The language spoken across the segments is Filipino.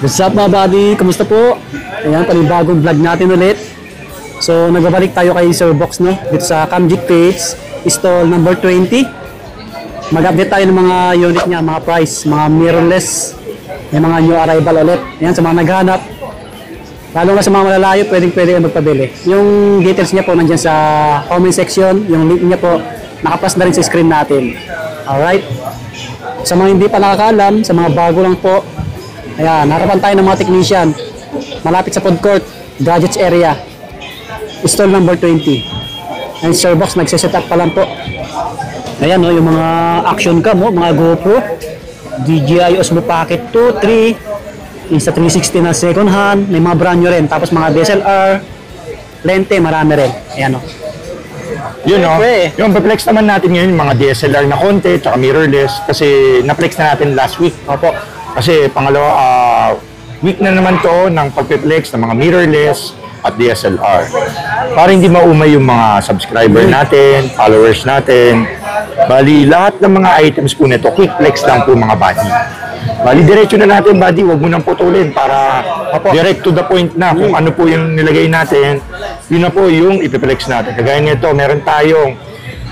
What's up mga buddy? Kamusta po? Ayan, panibagong vlog natin ulit. So, nagbabalik tayo kay Sir Box, no? Dito sa Camgic Page, stall number 20. Mag-update tayo ng mga unit niya, mga price, mga mirrorless, may mga new arrival ulit. Ayan, sa mga naghanap. Lalo na sa mga malalayo, pwede magpabili. Yung details niya po nandyan sa comment section. Yung link niya po, nakapas na rin sa screen natin. Alright? Sa mga hindi pa nakakaalam, sa mga bago lang po, ayan, harapan tayo ng mga technician. Malapit sa food court, gadgets area. Stall number 20. And Sir Box, nagsiset up pa lang po. Ayan, no, yung mga action cam, oh, mga GoPro. DJI Osmo Pocket 2, 3. Insta360 na second hand. May mga brand new rin. Tapos mga DSLR. Lente, marami rin. Ayan, no. Yun, no? Yung pa-flex naman natin ngayon, mga DSLR na konti, tsaka mirrorless. Kasi na-flex na natin last week. Opo. Kasi pangalawa, week na naman to ng pag-flex ng mga mirrorless at DSLR. Para hindi maumay yung mga subscriber natin, followers natin. Bali, lahat ng mga items po nito, quick flex lang po mga buddy. Bali, diretso na natin buddy, huwag mo nang putulin para direct to the point na kung ano po yung nilagay natin, yun na po yung ipiplex natin. Kagaya nito, meron tayong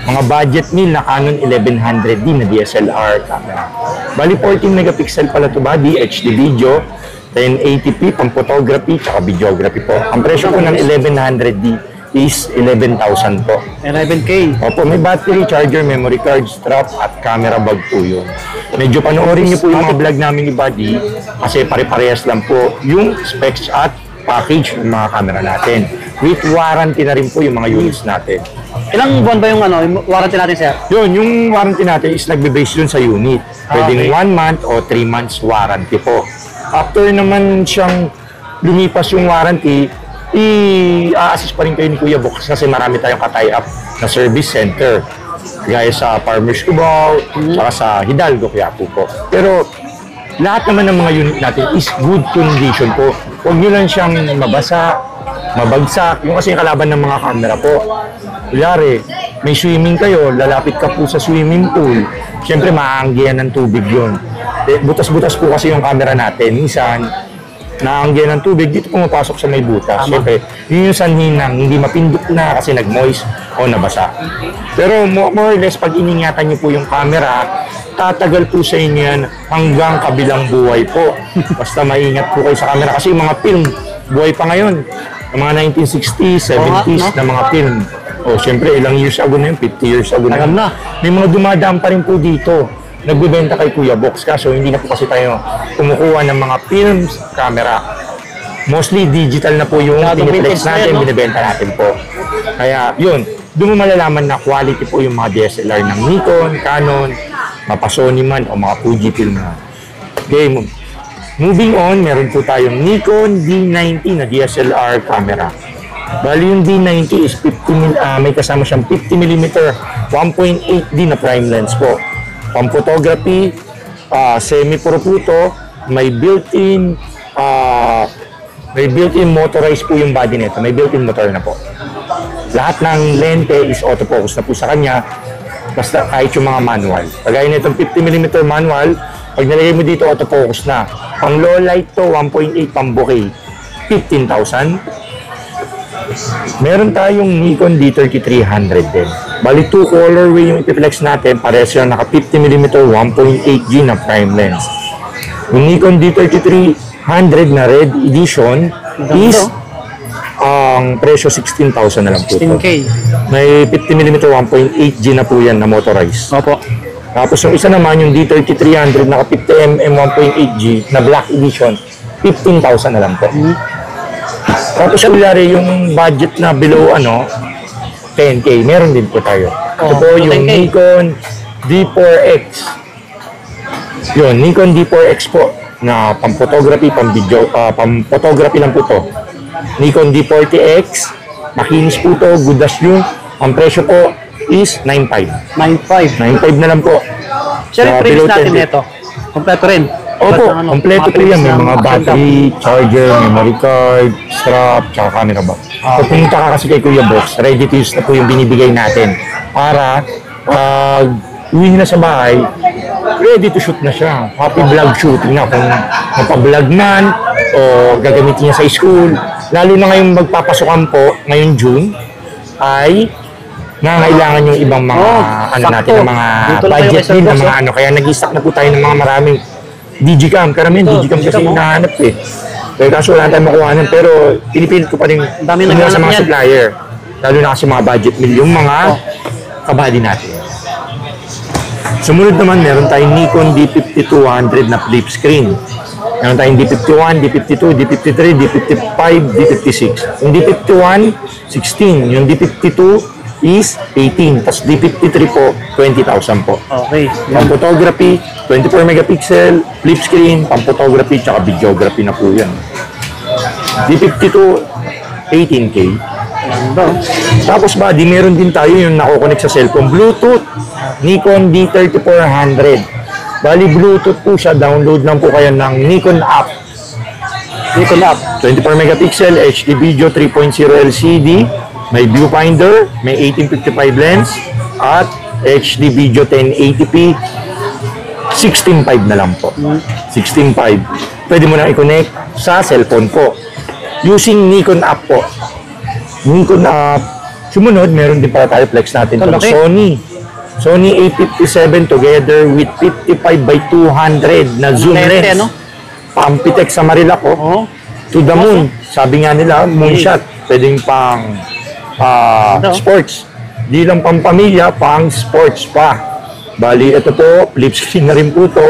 mga budget meal na Canon 1100D na DSLR camera. Bali, 14 megapixel pala to buddy, HD video, 1080p, pang photography, tsaka videography po. Ang presyo po ng 1100D is 11,000 po. 11K. Opo, may battery, charger, memory card, strap, at camera bag po yun. Medyo panoorin niyo po yung mga vlog namin ni Buddy kasi pare-parehas lang po yung specs at package ng mga camera natin. With warranty na rin po yung mga units natin. Ilang buwan ba yung warranty natin, sir? Yun, yung warranty natin is nagbe-base dun sa unit. Pwedeng 1 month o 3 months warranty po. After naman siyang lumipas yung warranty, i-assist pa rin kayo ni Kuya Box kasi marami tayong ka-tie up na service center. Gaya sa Farmers Cubao, saka sa Hidalgo, Quiapo po. Pero lahat naman ng mga unit natin is good condition po. Huwag nyo lang siyang mabasa, mabagsak. Yung kasi yung kalaban ng mga camera po. Kunyari, may swimming kayo, lalapit ka po sa swimming pool. Siyempre, maaanggihan ng tubig yun. Butas-butas po kasi yung camera natin. Minsan, naanggihan ng tubig, dito pumapasok sa may butas. Siyempre, yun yung sanhin ng hindi mapindot na kasi nag-moist o nabasa. Pero more or less, pag iningatan nyo po yung camera, tatagal po sa inyo yan hanggang kabilang buhay po. Basta maingat po kayo sa camera kasi yung mga film, buhay pa ngayon. Yung mga 1960s, 70s na mga film. O, siyempre, ilang years ago na yun, 50 years ago na yun. May mga dumadaan pa rin po dito. Nagbibenta kay Kuya Box, kaso hindi na po kasi tayo kumukuha ng mga films, camera. Mostly digital na po yung piniplex natin, binibenta natin po. Kaya yun, doon mo malalaman na quality po yung mga DSLR ng Nikon, Canon, mapa Sony man o mga Fujifilm na. Okay, moving on, meron po tayong Nikon D90 na DSLR camera. Bali yung D90 is may kasama siyang 50mm 1.8D na prime lens po. Pang photography, semi-pro po ito, may built-in motorized po yung body nito, may built-in motor na po. Lahat ng lente is autofocus na po sa kanya, basta kahit yung mga manual. Kagaya nitong 50mm manual, pag nalagay mo dito autofocus na. Pang low light to, 1.8 pang bokeh, 15,000. Meron tayong Nikon D3300 din. Bali, 2 colorway yung ipiflex natin. Parehas yung naka 50mm 1.8G na prime lens. Yung Nikon D3300 na red edition is ang presyo 16,000 na lang po. 16K. May 50mm 1.8G na po yan na motorized. Opo. Tapos yung isa naman, yung D3300 naka 50mm 1.8G na black edition, 15,000 na lang po. Tapos kunyari yung budget na below 10K, meron din po tayo. Ito po yung 10K. Nikon D4X. Yun, Nikon D4X po na pang photography, pang video, pang photography lang po to. Nikon D40X, makinis po to, good as new. Ang presyo po is 9,500. 9,500 na lang po. Siya rin previous natin nito. Kompleto rin. Opo, kompleto po yan. May mga battery, charger, memory card, strap, tsaka camera bag. Kung pumunta ka kasi kay Kuya Box, ready to use na po yung binibigay natin para uwi na sa bahay, ready to shoot na siya. Happy vlog shooting na. Kung mapablog man o gagamitin niya sa school. Lalo na ngayong magpapasukan po, ngayong June, ay nangailangan yung ibang mga natin, ng mga Dito lang kayo budget kay Sir din, ng Box, mga kaya nag-stock na po tayo ng mga maraming Digicam. Karamihan Digicam kasi Digicam, hinahanap eh. Pero kaso wala tayong makuhanan, pero pinipilit ko pa rin dami tumulong sa naghahanap mga yan. supplier. Lalo na kasi mga budget meal, yung mga kabady natin. Sumunod naman, meron tayong Nikon D5200 na flip screen. Meron tayong D51, D52, D53, D55, D56. Yung D51, 16. Yung D52 is 18. Tapos D53 po, 20,000 po. Okay. Pang photography, 24 megapixel, flip screen, pang photography, tsaka videography na po yan. D52, 18K. Ganda. Tapos buddy, meron din tayo yung nakokonek sa cellphone. Bluetooth, Nikon D3400. Bali, Bluetooth po siya. Download lang po kayo ng Nikon app. Nikon app. 24 megapixel, HD video, 3.0 LCD. May viewfinder, may 1855 lens, at HD video 1080p. 16.5 na lang po. 16.5. Pwede mo na i-connect sa cellphone po. Using Nikon app po. Nikon app. Sumunod, meron din pala tayo flex natin. Kalaki. Sony A57 together with 55 by 200 na zoom Lente, lens. no? Pampitek sa Marilac, Oo. to the moon. Sabi nga nila, moonshot. Pwedeng pang sports. Di lang pang pamilya, pang sports pa. Bali, ito po, flip screen na rin po to.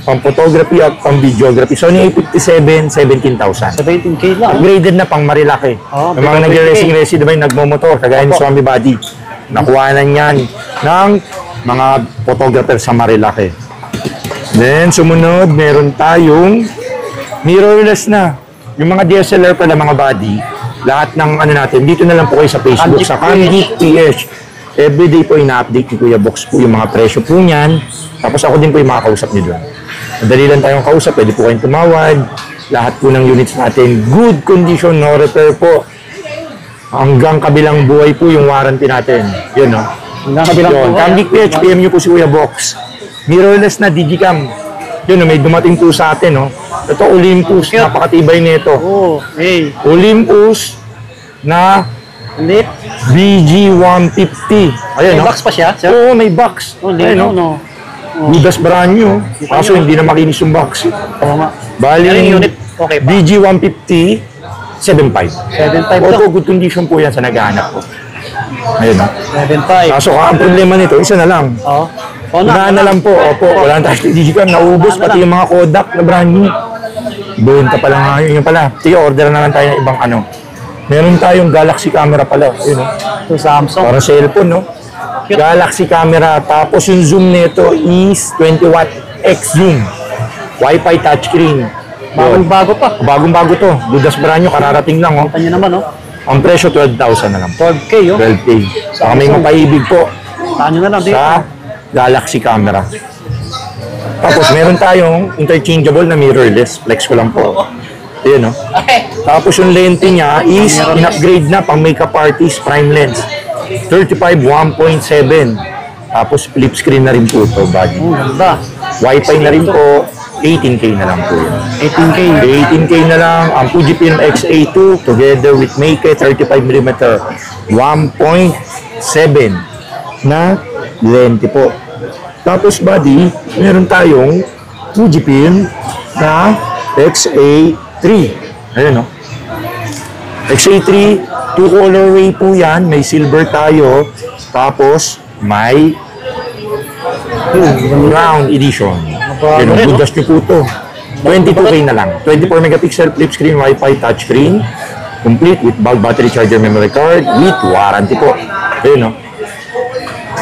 Pang photography at pang videography. Sony A57, 17,000. 17K lang. Upgraded na pang Marilac eh. Oo, Yung mga nag-racing 20K. diba yung nagmomotor, kagaya ni Opo. Swami Buddy. Nakuhanan yan ng mga photographer sa Marilac eh. Then, sumunod, meron tayong mirrorless na. Yung mga DSLR pala, mga buddy, lahat ng ano natin, dito na lang po kayo sa Facebook, Camgeek sa Camgeek PH. Everyday po ina-update ni Kuya Box po yung mga presyo po niyan. Tapos ako din po yung makakausap niyo doon. Madali lang tayong kausap, pwede po kayong tumawad. Lahat po ng units natin, good condition, no repair po. Hanggang kabilang buhay po yung warranty natin. Yun, no? Hanggang kabilang Yun, po. Camgeek PH, PM niyo po si Kuya Box. Mirrorless na Digicam. Yun, no, may dumating po sa atin, no? Ito, Olympus, napakatibay nito. Oo. Hey. Olympus na Lit. BG150. Ayan, May no? box pa siya, sir? Oo, may box. Oh, Ayan, lino, no? no? Budas brand new. Kaso hindi na makinis yung box. Oo nga. Bali, Pero yung unit, okay pa. BG150, 7.5. 7.5 Auto to. good condition po yan sa naghahanap po. Ayun, no? 7.5. Kaso ang problema nito, isa na lang. Oo. Oo Unahan na lang po. Opo, wala na tayo Digicam. Naubos Wala na pati yung mga Kodak na brand new. Doon ka pala nga. Yun pala. Sige, order na lang tayo ng ibang ano. Meron tayong Galaxy camera pala. Yun, no? Ito Samsung. Parang cellphone, no? Galaxy camera. Tapos yung zoom nito is 20 watt X zoom. Wi-Fi touchscreen. Bagong bago pa. Bagong-bago to. Budas brand new. Kararating lang, oh. Kita nyo naman, oh. Ang presyo, 12,000 na lang. 12K, oh. 12K. Saka may mapaibig po Saan nyo na lang dito. sa Galaxy camera. Tapos meron tayong interchangeable na mirrorless. Flex ko lang po. Ayan, no? Tapos yung lente niya is in-upgrade na pang makeup artist prime lens. 35 1.7. Tapos flip screen na rin po ito, buddy. Oh, ganda. Wi-Fi na rin po. 18K na lang po yun. 18K. 18K na lang ang Fujifilm X-A2 together with Meike 35mm 1.7 na lente po. Tapos buddy, meron tayong Fujifilm na X-A3. Ayun, no? X-A3, two colorway po yan. May silver tayo. Tapos may round edition. Yun, ang budas nyo po ito. 22K na lang. 24 megapixel flip screen, Wi-Fi touchscreen. Complete with bulk battery charger memory card with warranty po. Ayun, no?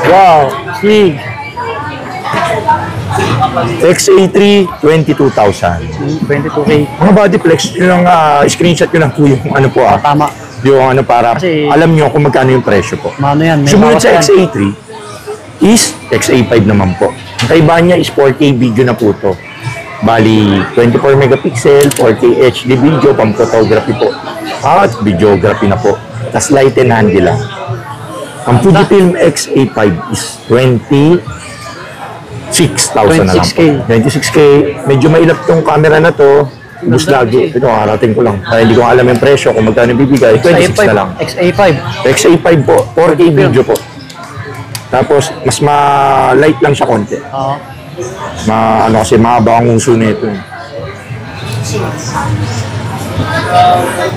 Wow. See. XA3, 22,000. 22K. Mga body flex, yun lang, screenshot ko lang po yung ano po Tama. yung ano para Kasi- alam nyo kung magkano yung presyo po. Mano yan. May Sumunod bawas sa yan. XA3 is XA5 naman po. Ang kaibahan niya is 4K video na po to. Bali, 24 megapixel, 4K HD video, pang photography po. At videography na po. Tapos light and handy lang. Ang Fujifilm X-A5 is 20 6,000 na lang 26K. po. 26K. Medyo mailap tong camera na to. Bus lagi. Ito, harating ko lang. Kaya hindi ko alam yung presyo kung magkano bibigay. 26 na lang. XA5. XA5 po. 4K video po. Tapos, mas ma-light lang siya konti. Oo. Ano kasi, mahaba ang uso nito.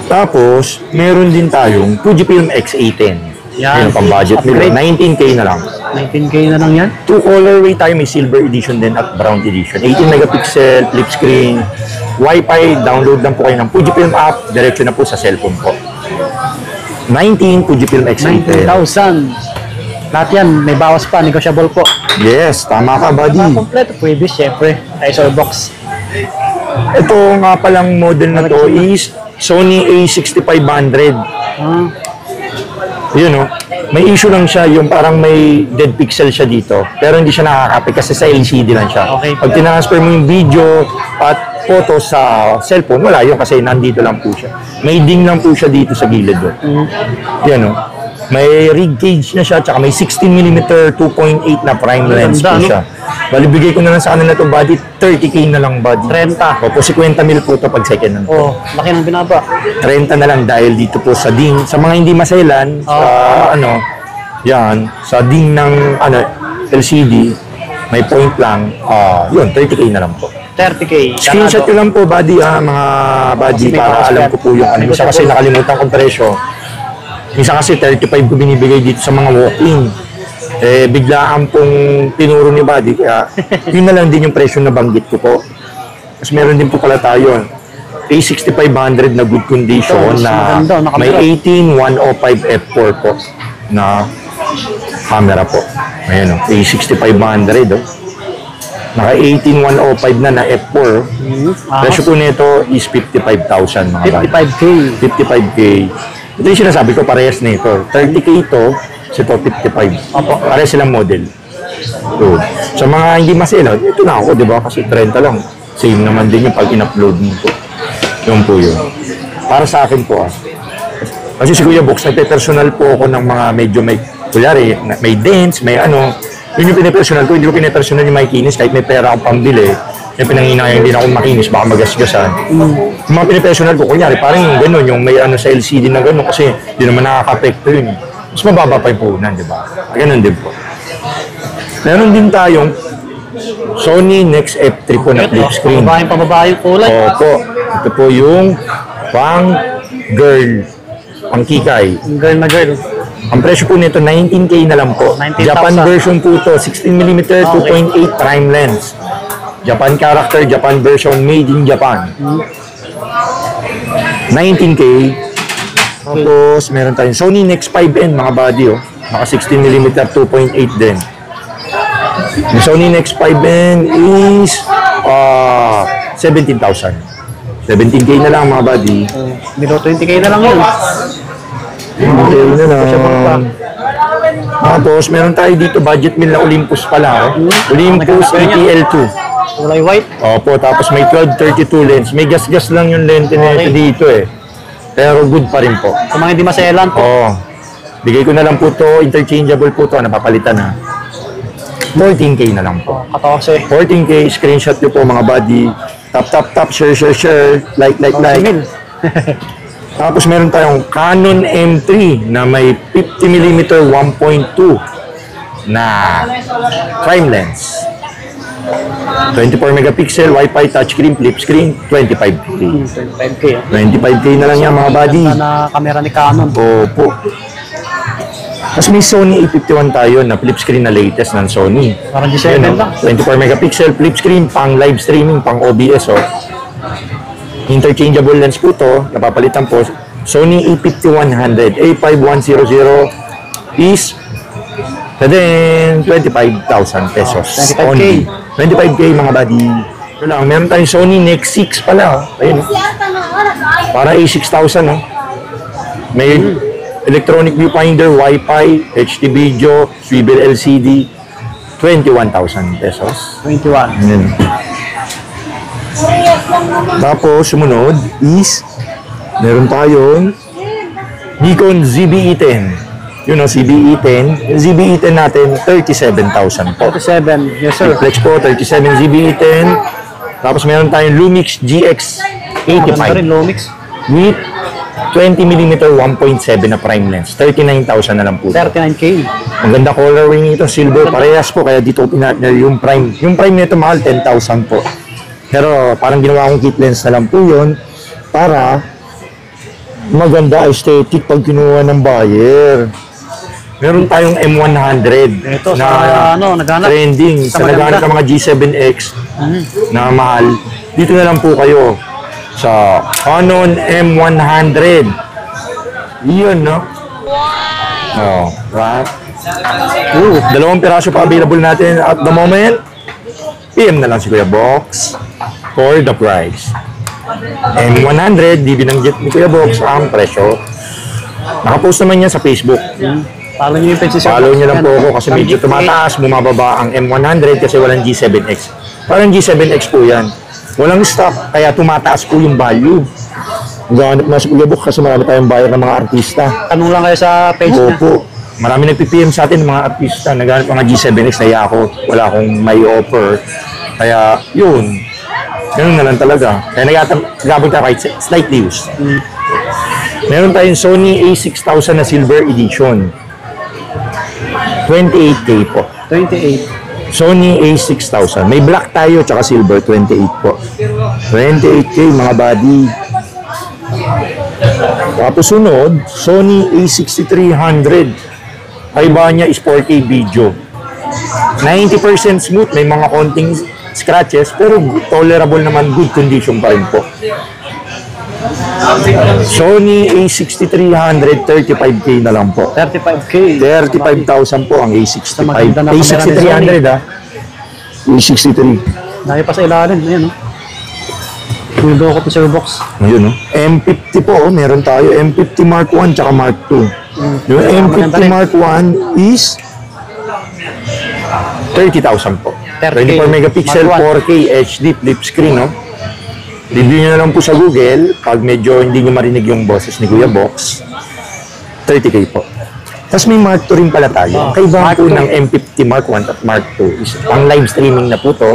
Tapos, meron din tayong Fujifilm X-A10. Yan. Yun, pang budget nila. Upgrade. 19K na lang. 19K na lang yan. Two colorway tayo, may silver edition din at brown edition. 18 megapixel, flip screen, Wi-Fi, download lang po kayo ng Fujifilm app, diretso na po sa cellphone po. 19 Fujifilm X-A10. 19,000. Lahat yan, may bawas pa, negotiable po. Yes, tama ka, buddy. Kompleto, pwede, syempre. ISO box. Ito nga palang model na to is Sony A6500. Ah, Yun, no? May issue lang siya, yung parang may dead pixel siya dito. Pero hindi siya nakaka-copy kasi sa LCD lang siya. Okay. Pag tinransfer mo yung video at photo sa cellphone, wala yun kasi nandito lang po siya. May ding lang po siya dito sa gilid. Yan, no? May rig cage na siya, tsaka may 16mm 2.8 na prime lens po Ganda, no? siya. Bali, bigay ko na lang sa kanila to body, 30K na lang body. 30. Opo, 50mm po to pag second hand. oh, laki ng binaba. 30 na lang dahil dito po sa ding, sa mga hindi maselan, sa yan, sa ding ng LCD, may point lang, yun, 30K na lang po. 30K. Screenshot ko lang po, buddy, mga buddy, Kasi may para bawas alam yan. ko po yung ano. Isa kasi nakalimutan kong presyo. Isa kasi 35 ko binibigay dito sa mga walk-in. Eh, biglaan pong tinuro ni buddy, kaya yun na lang din yung presyo na banggit ko po. Tapos meron din po pala tayo, A6500 na good condition Ito, na maganda, may nakamera. 18-105 f4 po na camera po. Ayan o, A6500 oh. Naka 18-105 na f4. Presyo po nito is 55,000 mga buddy. 55K. 55K. Ito yung sinasabi ko, parehas na ito. 30K ito, ito 55. Opo. Parehas silang model. So, sa mga hindi masela, ito na ako, di ba? Kasi 30 lang. Same naman din yung pag in-upload mo po. Yun po yun. Para sa akin po, kasi si Kuya Box, nagpe-personal po ako ng mga medyo may, kulyari, may dents, may ano. Yun yung pinipersonal ko, hindi ko pinipersonal yung makikinis kahit may pera akong pambili. Yung pinanginayang din ako makinis, baka magasgasan. Yung mga pinipersonal ko, kunyari, parang yung gano'n, yung may ano sa LCD na gano'n, kasi hindi naman nakaka-apekto yun. Mas mababa pa yung puhunan, di ba? Ganun din po. Meron din tayong Sony Nex F3 po na flip screen. Pababae yung kulay. Opo. Ito po yung pang girl, pang kikay. Girl na girl. Ang presyo po nito, 19K na lang po. 19,000. Japan version po to, 16mm 2.8 prime lens. Japan character, Japan version, made in Japan. 19K. Tapos, meron tayong Sony Nex 5N, mga body, oh. Naka 16mm 2.8 din. Yung Sony Nex 5N is 17,000. 17K na lang, mga body. Below 20K na lang yun. Okay na lang. Tapos, meron tayo dito, budget meal na Olympus pala, oh. Olympus ETL2. Kulay white. Opo, tapos may 12-32 lens. May gas-gas lang yung lente nito dito eh. Pero good pa rin po. Sa mga hindi maselan po. Oo. Bigay ko na lang po to, interchangeable po to, napapalitan ha. 14K na lang po. 14. 14K, screenshot nyo po mga buddy. Tap, share, like. Tapos meron tayong Canon M3 na may 50mm 1.2 na prime lens. 24 megapixel, Wi-Fi, touchscreen, flip screen, 25K. 25K. 25K na lang yan mga buddy. Na camera ni Canon. Opo. Tapos may Sony A51 tayo na flip screen na latest ng Sony. Parang G7 Yun, lang. 24 megapixel, flip screen, pang live streaming, pang OBS. Oh. Interchangeable lens po to, napapalitan po. Sony A5100, A5100 is then 25,000 pesos 25K. only. 25K mga buddy. Ito lang, meron tayong Sony Nex 6 pala. Oh. Ayun. Para A6000. Oh. May electronic viewfinder, Wi-Fi, HD video, swivel LCD, 21,000 pesos. 21. Ayan. Tapos, sumunod is meron tayong Nikon ZBE10. Yun o, ZBE10. Yung ZBE10 natin, 37,000 po. 37, yes sir. Flex po, 37 ZBE10. Tapos meron tayong Lumix Maganda rin, GX85 Lumix. with 20mm 1.7 na prime lens. 39,000 na lang po. 39K. Maganda colorway nito, silver. Parehas po, kaya dito ko pinatner yung prime. Yung prime nito mahal, 10,000 po. Pero parang ginawa kong kit lens na lang po yun para maganda aesthetic pag kinuha ng buyer. Meron tayong M100 Ito, na sa naghanap. trending. Sa naghanap ng mga G7X na mahal. Dito na lang po kayo sa Canon M100. Yun, no? Wow! Oh, right? Dalawang piraso pa available natin at the moment. PM na lang si Kuya Box for the price. M100, di binanggit ni Kuya Box ang presyo. Nakapost naman niya sa Facebook. Follow niyo yung page si Sir Follow Box. niyo lang Yan. po ako kasi medyo tumataas, bumababa ang M100 kasi walang G7X. Parang G7X po yan. Walang stock, kaya tumataas po yung value. Ganap na si Kuya Box kasi marami tayong buyer ng mga artista. Tanong lang kayo sa page niya. Opo. Marami nagpipm sa atin ng mga artista. Naghanap mga G7X na ako. Wala akong may offer. Kaya, yun. Ganun na lang talaga. Kaya nagabot ka kahit slightly used. Meron tayong Sony A6000 na Silver Edition. 28K po. 28. Sony A6000. May black tayo, tsaka silver, 28 po. 28K, mga buddy. Tapos sunod, Sony A6300. Kaiba niya is 4K video. 90% smooth, may mga konting scratches, pero tolerable naman, good condition pa rin po. Sony A6300, 35K na lang po. 35K. 35,000 po ang A65. Maganda na A6300 A63. Dahil pa sa ilalim. Ayan, no? Tulo ko po sa box. Ayun, no? M50 po, meron tayo. M50 Mark 1 tsaka Mark 2. Yung M50 Mark 1 is 30,000 po. 24 megapixel, Mark 4K HD flip screen, no? Review nyo na lang po sa Google pag medyo hindi nyo marinig yung boses ni Kuya Box. 30K po. Tapos may Mark 2 rin pala tayo. Kaibahan po ng M50 Mark 1 at Mark 2 is pang live streaming na po to.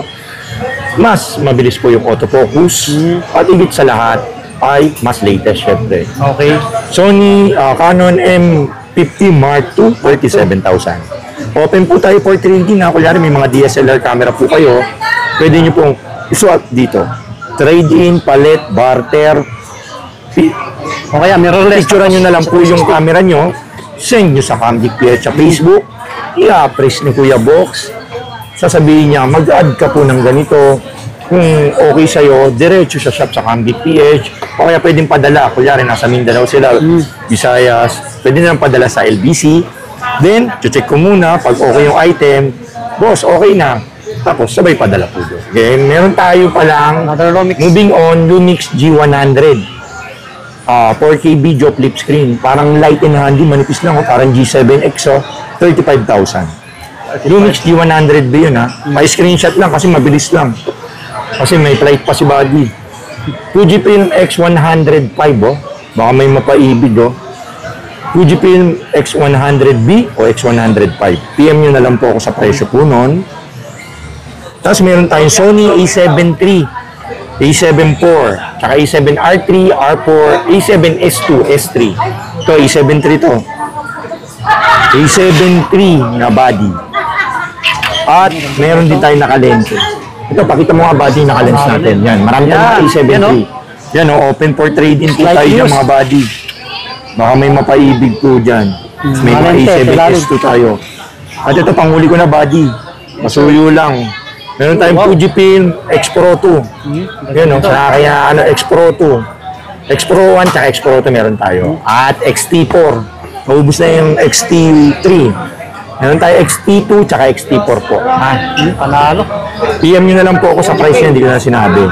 Mas mabilis po yung autofocus. At higit sa lahat ay mas latest syempre. Okay. Sony Canon M50 Mark 2, 37,000. Open po tayo for trading na. Kunyari may mga DSLR camera po kayo. Pwede nyo pong iswap dito. Trade-in, palit, barter. O kaya, mirrorless. Picturean nyo na lang po yung camera nyo. Send nyo sa Camgic PH sa Facebook. I-appraise ni Kuya Box. Sasabihin niya, mag-add ka po ng ganito. Kung okay sa'yo, diretso sa shop sa Camgic PH. O kaya pwedeng padala. Kunyari, nasa Mindanao sila, Visayas. Pwede na lang padala sa LBC. Then, check ko muna. Pag okay yung item, boss, okay na. Tapos, sabay padala po doon. Okay, meron tayo palang, Another Lumix. moving on, Lumix G100. 4K video flip screen. Parang light and handy, manipis lang. Parang G7X, 35,000. Lumix G100 ba yun, ha? May screenshot lang kasi mabilis lang. Kasi may flight pa si body. Fujifilm X105, oh. Baka may mapaibig, oh. Fujifilm X100B o X105. PM nyo na lang po ako sa presyo po nun. Tapos meron tayong Sony A7 III, A7 IV, tsaka A7 R3, R4, A7 S2, S3. Ito, A7 III to. A7 III na body. At meron din tayong nakalente. Ito, pakita mo nga body nakalens natin. Yan, marami tayong A7 III. Yan, open for trade-in po tayo dyan, mga body. Baka may mapaibig po dyan. May mga A7 S2 tayo. At ito, panghuli ko na body. Masuyo lang. Meron tayong Fujifilm X Pro 2. Yun, kaya X Pro 2. X Pro 1 tsaka X Pro 2 meron tayo. At XT4. Maubos na yung XT3. Meron tayo XT2 tsaka XT4 po. Panalo. PM nyo na lang po ako sa price niya, hindi ko na sinabi.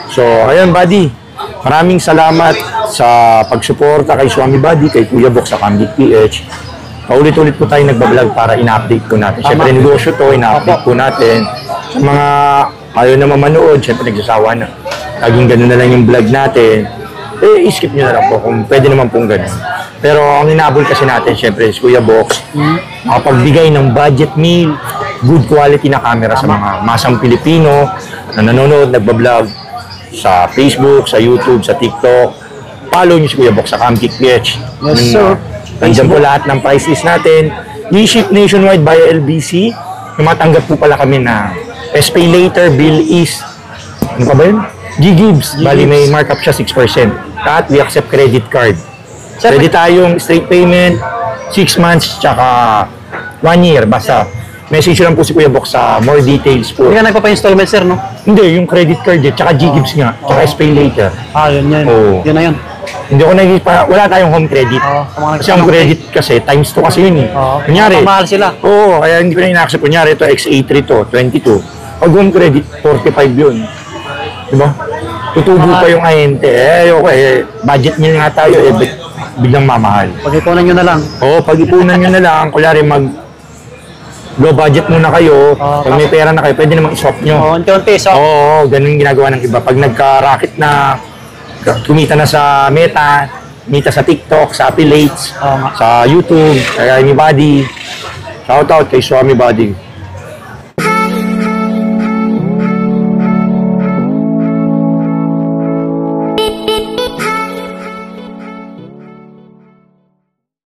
So, ayun, buddy. Maraming salamat sa pagsuporta kay Swami Buddy, kay Kuya Box sa Camgic PH. Paulit-ulit po tayo nagbablog para ina-update po natin. Siyempre, negosyo to, ina-update po natin. Sa mga ayaw na mamanood, siyempre nagsasawa na. Laging gano'n na lang yung vlog natin. Eh, skip nyo na lang po kung pwede naman pong gano'n. Pero ang inabol kasi natin, syempre, is Kuya Box, makapagbigay ng budget meal, good quality na camera sa mga masang Pilipino na nanonood, nagbablog sa Facebook, sa YouTube, sa TikTok. Follow nyo si Kuya Box sa Camgeek PH. Yes, sir. Nandiyan po lahat ng price list natin. I-ship nationwide via LBC. Tumatanggap po pala kami na SPay later, bill is, ano pa ba yun? G-Gibbs. Bali may markup siya 6%. At we accept credit card. Pwede tayong straight payment, 6 months, tsaka 1 year. Basta, message lang po si Kuya Box sa more details po. Hindi ka nagpapa-installment, sir, no? Hindi, yung credit card eh, tsaka G-Gibbs nga, tsaka SPay later. Yun yan. Oo. Yun na yun. Hindi ko wala tayong home credit. Kasi ang credit kasi, times 2 kasi yun eh. Kunyari, mahal sila. Oo, kaya hindi ko na ina-accept. Kunyari, ito X83 to, 22. Pag home credit, 45 yun. Diba? Tutubo pa yung ahente. Ayoko budget meal nga tayo, biglang mamahal. Pag-ipunan nyo na lang. Oo, pag-ipunan nyo na lang, kunyari low budget muna kayo, pag may pera na kayo, pwede namang i-swap nyo. Unti-unti, so. Oo, ganun ginagawa ng iba. Pag nagka-racket na, kumita na sa Meta, kumita sa TikTok, sa affiliates, sa YouTube, kaya anybody. Shoutout kay Swami Buddy.